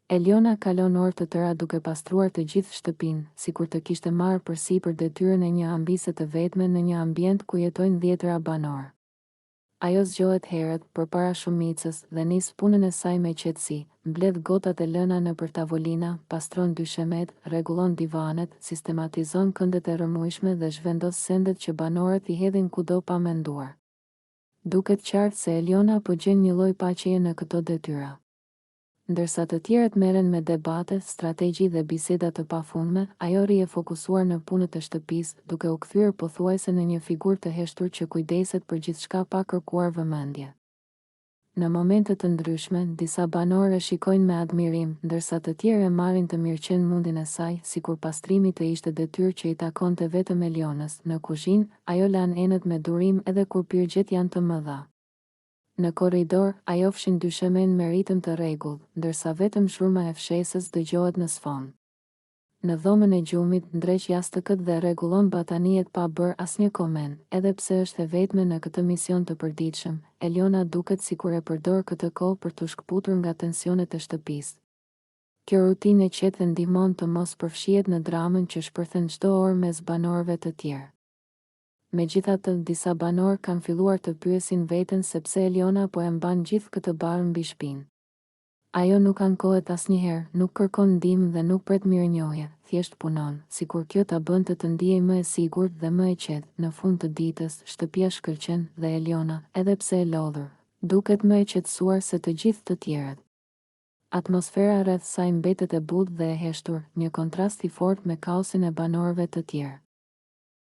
Eliona kalon orë të tëra duke pastruar të gjithë shtëpinë, sikur të kishte marrë përsipër detyrën e një ambise të vetme në një ambient ku jetojnë 10 banorë. Ajo zgjohet herët përpara shumicës dhe nis punën e saj me qetësi, mbledh gotat e lëna nëpër tavolina, pastron dyshemet, rregullon divanet, sistematizon këndet e rrëmueshme dhe zhvendos sendet që banorët i hedhin kudo pa menduar. Duket qartë se Eliona po gjen një lloj paqeje në këto detyra. Ndërsa të tjerët merren me debate, strategji dhe biseda të pafundme, ajo rri e fokusuar në punët e shtëpisë, duke u kthyer pothuajse në një figurë të heshtur që kujdeset për gjithçka pa kërkuar vëmendje. Në momente të ndryshme, disa banorë e shikojnë me admirim, ndërsa të tjerë e marrin të mirëqen mundin e saj, sikur pastrimi të ishte detyrë që i takonte vetëm Elionës. Në kuzhinë, ajo lan enët me durim edhe kur pirgjet janë të mëdha. Në korridor, ajo fshin dyshemen me ritëm të rregullt, ndërsa vetëm zhurma e fshesës dëgjohet në sfond. Në dhomën e gjumit, ndreq jastëkët dhe rregullon batanijet pa bërë asnjë koment, edhe pse është e vetme në këtë mision të përditshëm. Eliona duket sikur e përdor këtë kohë për t'u shkputur nga tensionet e shtëpisë. Kjo rutinë e qetë ndihmon të mos përfshihet në dramën që shpërthen çdo orë mes banorëve të tjerë. Megjithatë, disa banorë kanë filluar të pyesin veten sepse Eliona po e mban gjithë këtë barë mbi shpinë. Ajo nuk ankohet asnjëherë, nuk kërkon ndihmë dhe nuk pret mirënjohje, thjesht punon, sikur kjo ta bënte të ndihej më e sigurt dhe më e qetë. Në fund të ditës, shtëpia shkëlqen dhe Eliona, edhe pse e lodhur, duket më e qetësuar se të gjithë të tjerët. Atmosfera rreth saj mbetet e butë dhe e heshtur, një kontrast i fortë me kaosin e banorëve të tjerë.